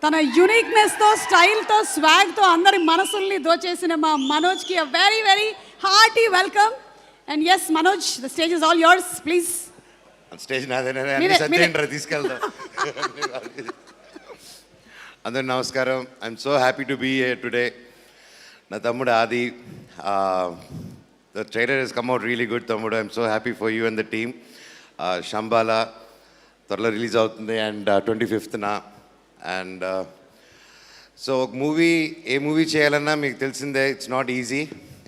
తన యూనిక్నెస్తో, స్టైల్తో, స్వాగ్తో అందరి మనసుల్ని దోచేసిన మా మనోజ్కి a very very hearty welcome. And yes Manoj, the stage is all yours, please. Stage నాదేనా, తీసుకెళ్దాం. అందరు నమస్కారం. I'm so happy to be here today. నా తమ్ముడు Aadi, the trailer has come out really good తమ్ముడు. I'm so happy for you and the team. Shambhala త్వరలో release అవుతుంది and 25th. And so ఒక ఏ మూవీ చేయాలన్నా మీకు తెలిసిందే, it's not easy.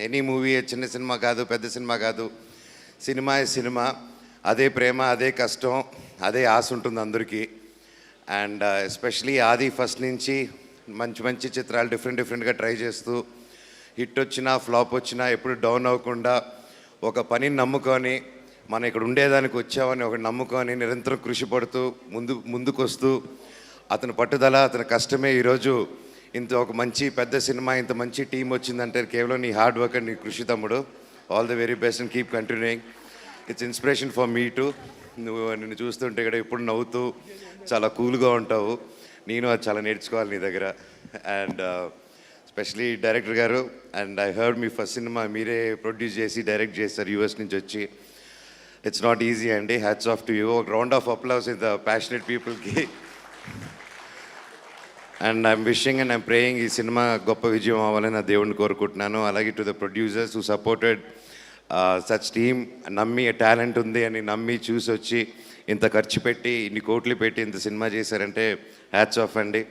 Any movie, చిన్న సినిమా కాదు, పెద్ద సినిమా కాదు, సినిమా సినిమా. అదే ప్రేమ, అదే కష్టం, అదే ఆశ ఉంటుంది అందరికీ. అండ్ ఎస్పెషలీ ఆది ఫస్ట్ నుంచి మంచి మంచి చిత్రాలు డిఫరెంట్గా ట్రై చేస్తూ, హిట్ వచ్చినా ఫ్లాప్ వచ్చినా ఎప్పుడు డౌన్ అవ్వకుండా ఒక పనిని నమ్ముకొని, మనం ఇక్కడ ఉండేదానికి వచ్చామని ఒక నమ్ముకొని నిరంతరం కృషి పడుతూ ముందుకు వస్తూ, అతని పట్టుదల, అతని కష్టమే ఈరోజు ఇంత ఒక మంచి పెద్ద సినిమా, ఇంత మంచి టీం వచ్చిందంటే కేవలం నీ హార్డ్ వర్క్ అండ్ నీ కృషి తమ్ముడు. All the very best and keep continuing. It's inspiration for me to. నిన్ను చూస్తుంటే ఇక్కడ ఎప్పుడు నవ్వుతూ చాలా కూల్గా ఉంటావు. నేను అది చాలా నేర్చుకోవాలి నీ దగ్గర. అండ్ ఎస్పెషలీ డైరెక్టర్ గారు, అండ్ ఐ హర్డ్ మీ ఫస్ట్ సినిమా మీరే ప్రొడ్యూస్ చేసి డైరెక్ట్ చేస్తారు యూఎస్ నుంచి వచ్చి. ఇట్స్ నాట్ ఈజీ అండి. Hats off to you. ఒక round of applause in the passionate పీపుల్కి. And I'm wishing and I'm praying ఈ సినిమా గొప్ప విజయం అవ్వాలని నా దేవుడిని కోరుకుంటున్నాను. అలాగే to the producers who supported such team, నమ్మి టాలెంట్ ఉంది అని నమ్మి చూసి వచ్చి ఇంత ఖర్చు పెట్టి, ఇన్ని కోట్లు పెట్టి ఇంత సినిమా చేశారంటే హ్యాట్స్ ఆఫ్ అండి.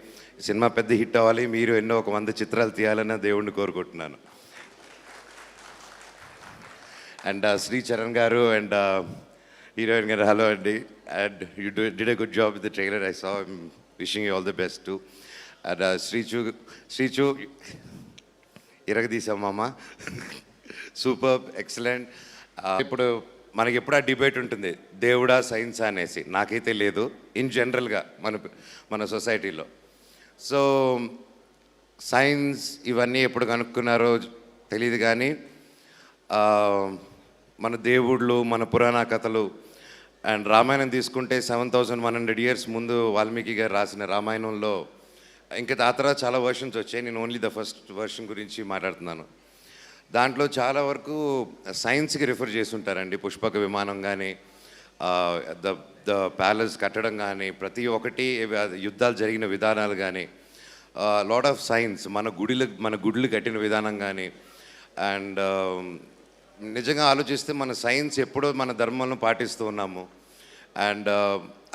సినిమా పెద్ద హిట్ అవ్వాలి, మీరు ఎన్నో 100 చిత్రాలు తీయాలని దేవుడిని కోరుకుంటున్నాను. అండ్ శ్రీ చరణ్ గారు అండ్ హీరోయిన్ గారు, హలో అండి. And you did a good job with the trailer. I saw. I'm wishing you all the best too. And Sreechu ఇరగదీసామమ్మ, సూపర్, ఎక్సలెంట్. ఇప్పుడు మనకి ఎప్పుడు ఆ డిబేట్ ఉంటుంది, దేవుడా సైన్సా అనేసి. నాకైతే లేదు ఇన్ జనరల్గా మన సొసైటీలో. సో సైన్స్ ఇవన్నీ ఎప్పుడు కనుక్కున్నారో తెలియదు, కానీ మన దేవుళ్ళు, మన పురాణ కథలు అండ్ రామాయణం తీసుకుంటే 7100 years ముందు వాల్మీకి గారు రాసిన రామాయణంలో ఇంకా ఆ తర్వాత చాలా వర్షన్స్ వచ్చాయి. నేను ఓన్లీ ద ఫస్ట్ వర్షన్ గురించి మాట్లాడుతున్నాను. దాంట్లో చాలా వరకు సైన్స్కి రిఫర్ చేస్తుంటారండి. పుష్పక విమానం కానీ, ద ప్యాలెస్ కట్టడం కానీ, ప్రతి ఒక్కటి యుద్ధాలు జరిగిన విధానాలు కానీ, లాట్ ఆఫ్ సైన్స్, మన గుడులు కట్టిన విధానం కానీ. అండ్ నిజంగా ఆలోచిస్తే మన సైన్స్ ఎప్పుడో మన ధర్మంలో పాటిస్తూ ఉన్నాము. అండ్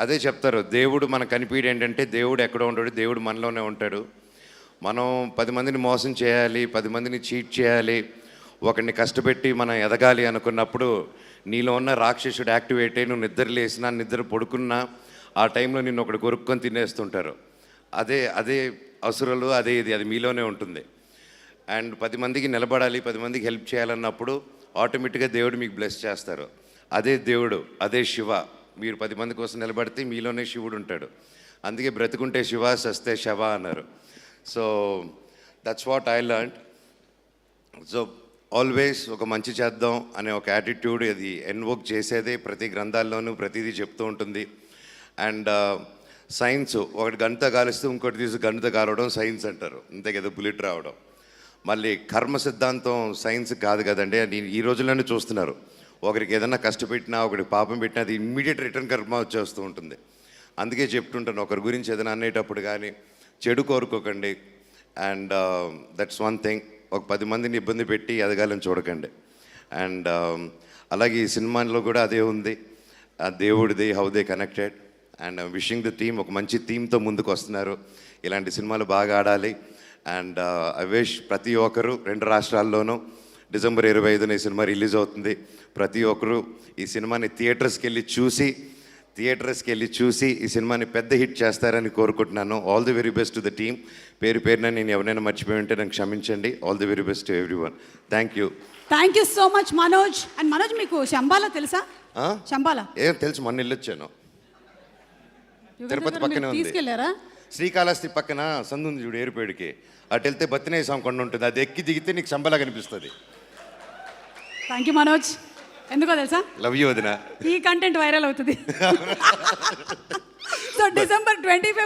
అదే చెప్తారు, దేవుడు మనకు కనిపించడం ఏంటంటే దేవుడు ఎక్కడో ఉంటాడు, దేవుడు మనలోనే ఉంటాడు. మనం 10 మందిని మోసం చేయాలి, 10 మందిని చీట్ చేయాలి, ఒకరిని కష్టపెట్టి మనం ఎదగాలి అనుకున్నప్పుడు నీలో ఉన్న రాక్షసుడు యాక్టివేట్ అయ్యి నువ్వు నిద్ర లేసినా, నిద్ర పడుకున్నా ఆ టైంలో నిన్ను ఒకటి కొరుక్కొని తినేస్తుంటారు. అదే అసురులు, అది మీలోనే ఉంటుంది. అండ్ 10 మందికి నిలబడాలి, 10 మందికి హెల్ప్ చేయాలన్నప్పుడు ఆటోమేటిక్గా దేవుడు మీకు బ్లెస్ చేస్తారు. అదే దేవుడు, అదే శివ. మీరు 10 మంది కోసం నిలబడితే మీలోనే శివుడు ఉంటాడు. అందుకే బ్రతుకుంటే శివ, సస్తే శవ అన్నారు. So that's what I learn. So always ఒక మంచి చేద్దాం అనే ఒక యాటిట్యూడ్, అది ఎన్వోక్ చేసేదే ప్రతి గ్రంథాల్లోనూ ప్రతిదీ చెప్తూ ఉంటుంది. అండ్ సైన్స్, ఒకటి గంట కాలిస్తే ఇంకోటి తీసి గంట కాలవడం సైన్స్ అంటారు, అంతే కదా, బుల్లెట్ రావడం. మళ్ళీ కర్మ సిద్ధాంతం సైన్స్ కాదు కదండి. అది ఈ రోజుల్లోనే చూస్తున్నారు. ఒకరికి ఏదైనా కష్టపెట్టినా, ఒకరికి పాపం పెట్టినా అది ఇమ్మీడియట్ రిటర్న్ కర్మ వచ్చేస్తూ ఉంటుంది. అందుకే చెప్తుంటాను, ఒకరి గురించి ఏదైనా అనేటప్పుడు కానీ చెడు కోరుకోకండి. And that's one thing. ఒక 10 మందిని ఇబ్బంది పెట్టి ఎదగాలని చూడకండి. అండ్ అలాగే ఈ సినిమాలో కూడా అదే ఉంది, దేవుడిది, how they connected. And wishing the team, ఒక మంచి థీమ్తో ముందుకు వస్తున్నారు. ఇలాంటి సినిమాలు బాగా ఆడాలి. అండ్ ఐ విష్ ప్రతి ఒక్కరు 2 రాష్ట్రాల్లోనూ December 25న ఈ సినిమా రిలీజ్ అవుతుంది. ప్రతి ఒక్కరు ఈ సినిమాని థియేటర్స్కి వెళ్ళి చూసి ఈ సినిమాని పెద్ద హిట్ చేస్తారని కోరుకుంటున్నాను. All the very best to the team. పేరున నేను ఎవరైనా మర్చిపోయి ఉంటే నాకు క్షమించండి. All the very best to everyone. Thank you so much Manoj. And Manoj, మీకు శంబాలా తెలుసా? శంబాలా ఏం తెలుసు, మొన్న వెళ్ళొచ్చాను. తిరుపతి పక్కనే ఉంది. తీసుకెళ్లారా? శ్రీకాళహస్తి పక్కన సందు ఉంది చూడు, ఏరుపేడికి. అటు వెళ్తే బత్తినే స్వామి కొండ ఉంటుంది, అది ఎక్కి దిగితే నీకు శంబాలా కనిపిస్తుంది. Thank you Manoj. ఎందుకో తెలుసా? లవ్ యూ వదినా. ఈ కంటెంట్ వైరల్ అవుతుంది. So December 25